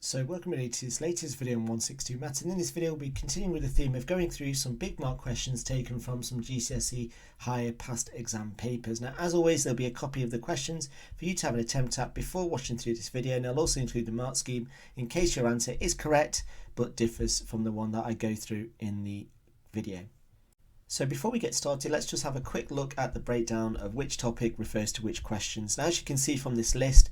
So welcome everybody to this latest video on 162 Maths, and in this video we'll be continuing with the theme of going through some big mark questions taken from some GCSE higher past exam papers. Now as always there'll be a copy of the questions for you to have an attempt at before watching through this video, and I'll also include the mark scheme in case your answer is correct but differs from the one that I go through in the video. So before we get started, let's just have a quick look at the breakdown of which topic refers to which questions. Now as you can see from this list,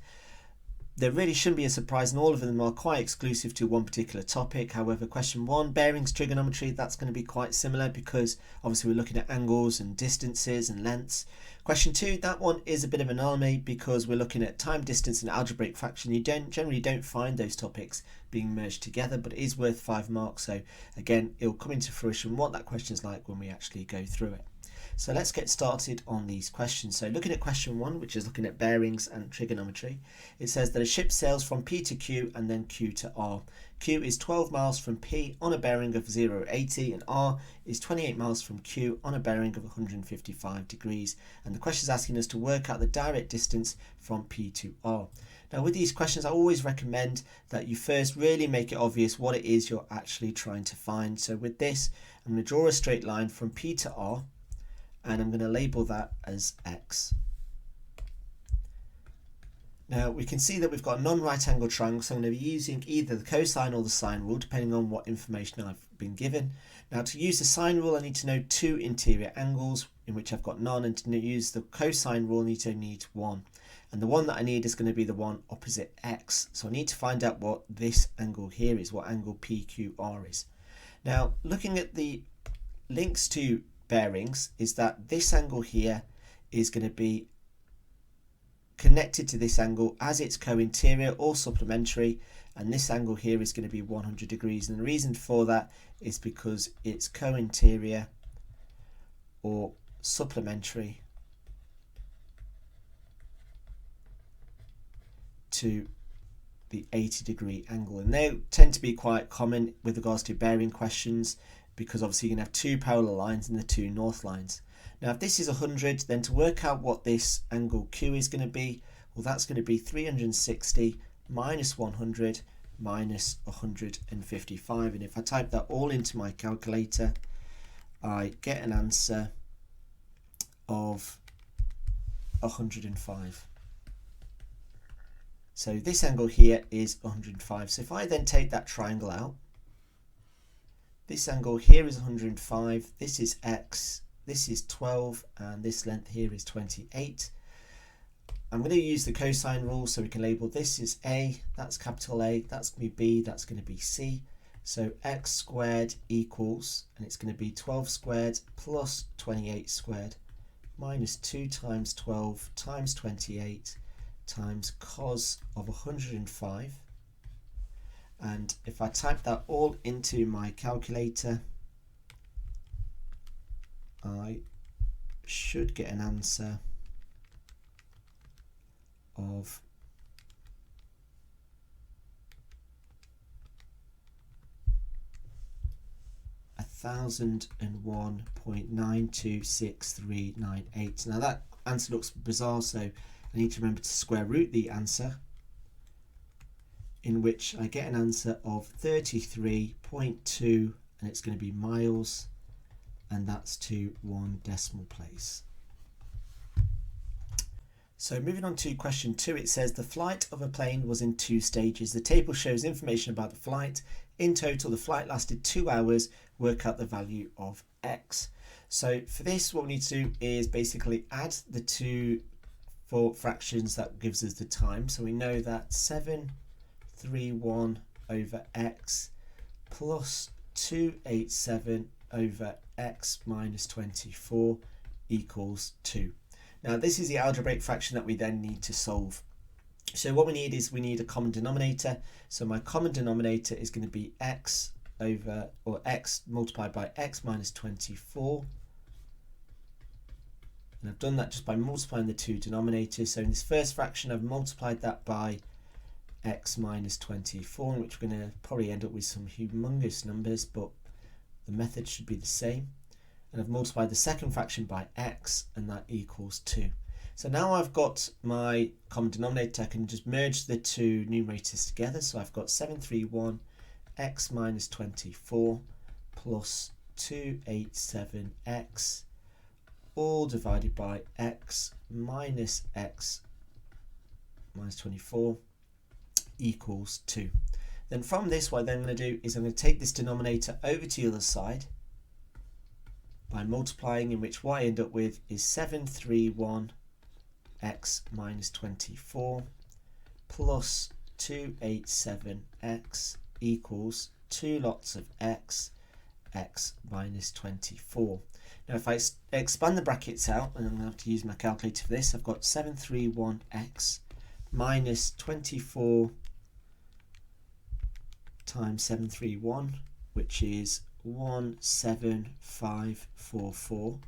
there really shouldn't be a surprise, and all of them are quite exclusive to one particular topic. However, question 1, bearings, trigonometry, that's going to be quite similar because obviously we're looking at angles and distances and lengths. Question 2, that one is a bit of an anomaly because we're looking at time, distance and algebraic fraction. You generally don't find those topics being merged together, but it is worth 5 marks. So again, it'll come into fruition what that question is like when we actually go through it. So let's get started on these questions. So looking at question 1, which is looking at bearings and trigonometry, it says that a ship sails from P to Q and then Q to R. Q is 12 miles from P on a bearing of 080 and R is 28 miles from Q on a bearing of 155 degrees. And the question is asking us to work out the direct distance from P to R. Now with these questions, I always recommend that you first really make it obvious what it is you're actually trying to find. So with this, I'm going to draw a straight line from P to R, and I'm going to label that as X. Now we can see that we've got a non-right angle triangle, so I'm going to be using either the cosine or the sine rule depending on what information I've been given. Now to use the sine rule I need to know 2 interior angles, in which I've got none, and to use the cosine rule I need 1. And the one that I need is going to be the one opposite X. So I need to find out what this angle here is, what angle PQR is. Now looking at the links to bearings is that this angle here is going to be connected to this angle as its co-interior or supplementary, and this angle here is going to be 100 degrees, and the reason for that is because it's co-interior or supplementary to the 80-degree angle. And they tend to be quite common with regards to bearing questions, because obviously you're going to have 2 parallel lines and the 2 north lines. Now if this is 100, then to work out what this angle Q is going to be, well that's going to be 360 minus 100 minus 155, and if I type that all into my calculator I get an answer of 105. So this angle here is 105. So if I then take that triangle out, this angle here is 105, this is X, this is 12, and this length here is 28. I'm going to use the cosine rule, so we can label this as A, that's capital A, that's going to be B, that's going to be C. So X squared equals, and it's going to be 12 squared plus 28 squared minus 2 times 12 times 28 times cos of 105. And if I type that all into my calculator, I should get an answer of 1001.926398. Now that answer looks bizarre, so I need to remember to square root the answer, in which I get an answer of 33.2, and it's going to be miles, and that's to 1 decimal place. So moving on to question 2, it says the flight of a plane was in 2 stages. The table shows information about the flight. In total the flight lasted 2 hours. Work out the value of X. So for this what we need to do is basically add the 2 fractions that gives us the time. So we know that 731 over X plus 287 over X minus 24 equals 2. Now this is the algebraic fraction that we then need to solve. So what we need is we need a common denominator. So my common denominator is going to be X over, or X multiplied by X minus 24. And I've done that just by multiplying the 2 denominators. So in this first fraction I've multiplied that by X minus 24, in which we're going to probably end up with some humongous numbers, but the method should be the same. And I've multiplied the second fraction by X, and that equals 2. So now I've got my common denominator, I can just merge the two numerators together. So I've got 731 x minus 24 plus 287x all divided by x minus 24 equals 2. Then from this, what I'm then going to do is I'm going to take this denominator over to the other side by multiplying, in which what I end up with is 731 x minus 24 plus 287x equals 2 lots of x minus 24. Now if I expand the brackets out, and I'm going to have to use my calculator for this, I've got 731x minus 24 times 731, which is 17544,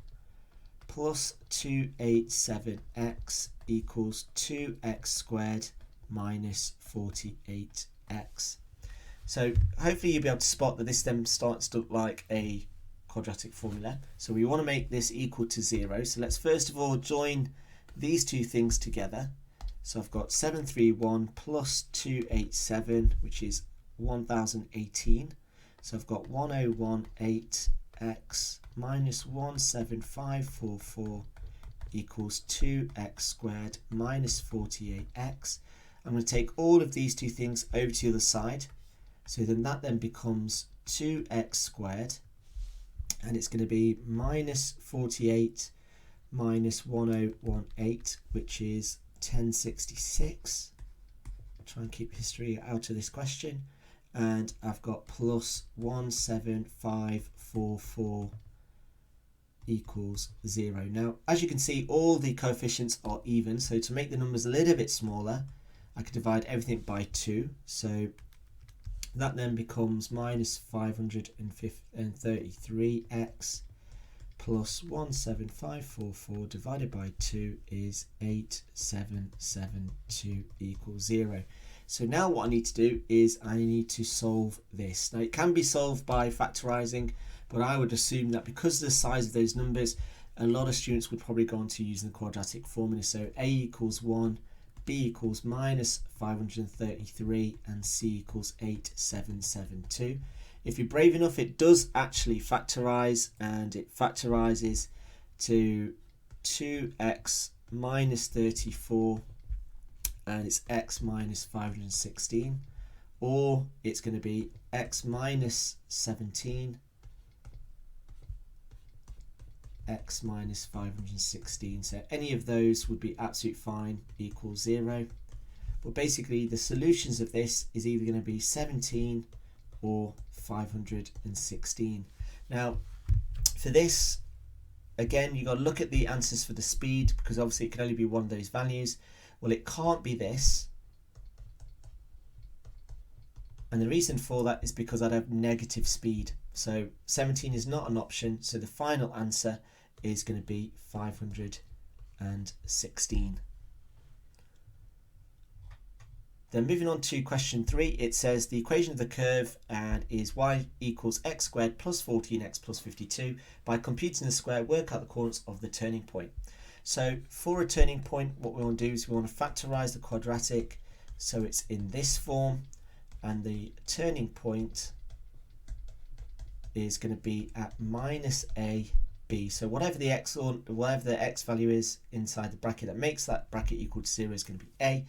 plus 287x equals 2x squared minus 48x. So hopefully you'll be able to spot that this then starts to look like a quadratic formula. So we want to make this equal to 0. So let's first of all join these two things together. So I've got 731 plus 287, which is 1018. So I've got 1018x minus 17544 equals 2x squared minus 48x. I'm going to take all of these two things over to the other side. So then that then becomes 2x squared, and it's going to be minus 48 minus 1018, which is 1066. I'll try and keep history out of this question. And I've got plus 17544 equals 0. Now, as you can see, all the coefficients are even. So to make the numbers a little bit smaller, I could divide everything by 2. So that then becomes minus 533x plus 17544 divided by 2 is 8772 equals 0. So now what I need to do is I need to solve this. Now it can be solved by factorising, but I would assume that because of the size of those numbers, a lot of students would probably go on to using the quadratic formula. So a equals 1, b equals minus 533, and c equals 8772. If you're brave enough, it does actually factorise, and it factorises to 2x minus 34, and it's x minus 516, or it's going to be x minus 17, x minus 516. So any of those would be absolutely fine, equals 0. But basically the solutions of this is either going to be 17 or 516. Now for this, again, you've got to look at the answers for the speed, because obviously it can only be one of those values. Well, it can't be this, and the reason for that is because I'd have negative speed. So 17 is not an option, so the final answer is going to be 516. Then moving on to question 3, it says the equation of the curve and is y equals x squared plus 14x plus 52. By computing the square, work out the coordinates of the turning point. So for a turning point, what we want to do is we want to factorise the quadratic so it's in this form, and the turning point is going to be at minus a b. So whatever the x value is inside the bracket that makes that bracket equal to 0 is going to be a,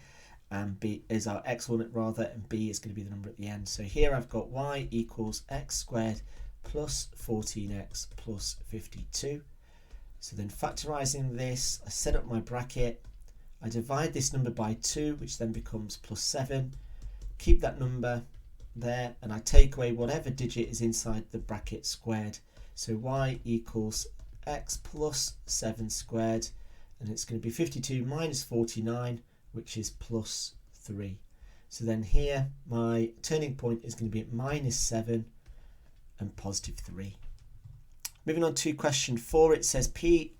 and b is our x coordinate rather, and b is going to be the number at the end. So here I've got y equals x squared plus 14x plus 52. So then factorising this, I set up my bracket, I divide this number by 2, which then becomes plus 7, keep that number there, and I take away whatever digit is inside the bracket squared. So y equals x plus 7 squared, and it's going to be 52 minus 49, which is plus 3. So then here my turning point is going to be at minus 7 and positive 3. Moving on to question 4, it says P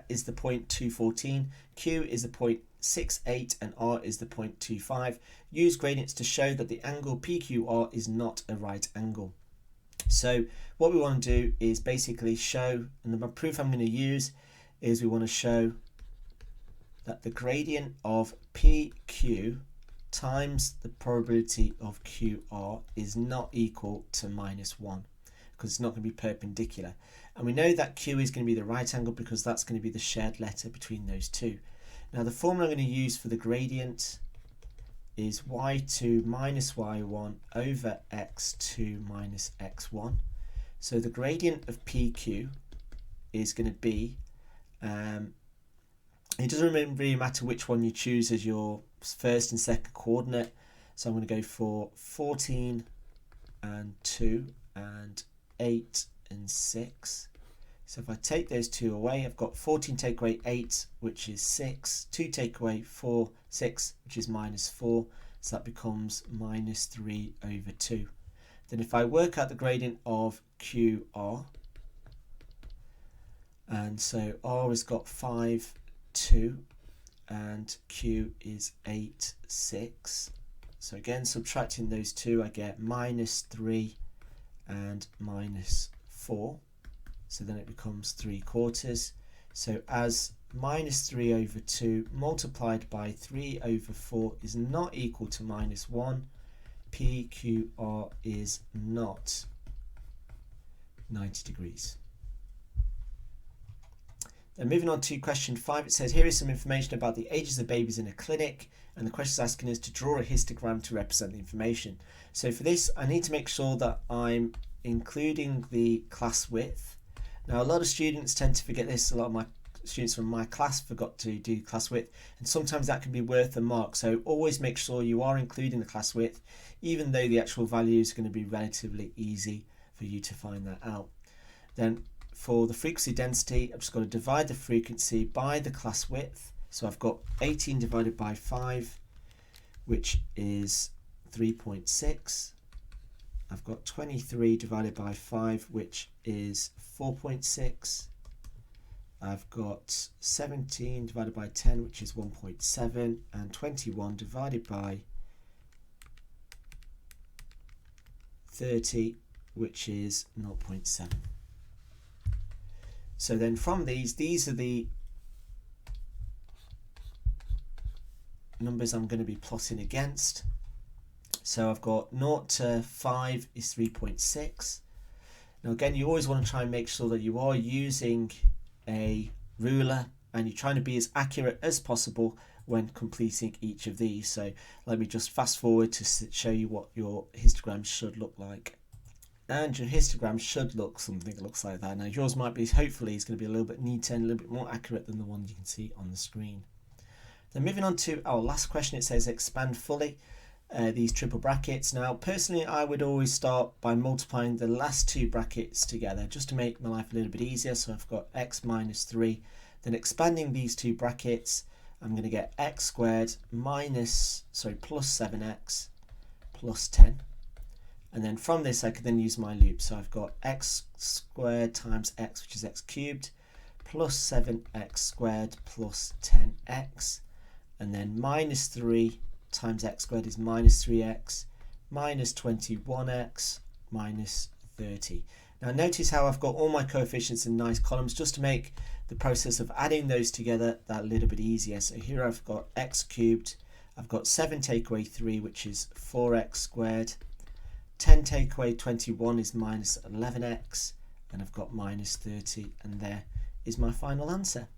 is the point 214, Q is the point 68, and R is the point 25. Use gradients to show that the angle PQR is not a right angle. So what we want to do is basically show, and the proof I'm going to use is we want to show that the gradient of PQ times the probability of QR is not equal to -1, because it's not going to be perpendicular. And we know that Q is going to be the right angle because that's going to be the shared letter between those two. Now the formula I'm going to use for the gradient is y2 minus y1 over x2 minus x1. So the gradient of PQ is going to be, it doesn't really matter which one you choose as your first and second coordinate. So I'm going to go for 14 and 2 and 8 and 6. So if I take those two away, I've got 14 take away 8, which is 6, 2 take away 4, 6, which is -4, so that becomes -3 over 2. Then if I work out the gradient of QR, and so R has got 5, 2, and Q is 8, 6. So again, subtracting those two, I get -3 and -4. So then it becomes 3/4. So as -3 over 2 multiplied by 3 over 4 is not equal to -1, PQR is not 90 degrees. Then moving on to question 5, it says here is some information about the ages of babies in a clinic, and the question is asking us to draw a histogram to represent the information. So for this, I need to make sure that I'm including the class width. Now a lot of students tend to forget this. A lot of my students from my class forgot to do class width, and sometimes that can be worth a mark. So always make sure you are including the class width, even though the actual value is going to be relatively easy for you to find that out. Then for the frequency density, I've just got to divide the frequency by the class width. So I've got 18 divided by 5, which is 3.6. I've got 23 divided by 5, which is 4.6. I've got 17 divided by 10, which is 1.7, and 21 divided by 30, which is 0.7. So then from these are the numbers I'm going to be plotting against. So I've got 0 to 5 is 3.6. Now again, you always want to try and make sure that you are using a ruler and you're trying to be as accurate as possible when completing each of these. So let me just fast forward to show you what your histogram should look like. And your histogram should look something that looks like that. Now yours might be, hopefully, is going to be a little bit neater and a little bit more accurate than the one you can see on the screen. Then moving on to our last question, it says expand fully these triple brackets. Now personally, I would always start by multiplying the last two brackets together just to make my life a little bit easier. So I've got x minus 3, then expanding these two brackets, I'm going to get x squared plus 7x plus 10. And then from this I can then use my loop. So I've got x squared times x, which is x cubed, plus 7x squared plus 10x. And then minus 3 times x squared is minus 3x, minus 21x, minus 30. Now notice how I've got all my coefficients in nice columns just to make the process of adding those together that little bit easier. So here I've got x cubed, I've got 7 take away 3, which is 4x squared, 10 take away 21 is minus 11x, and I've got minus 30, and there is my final answer.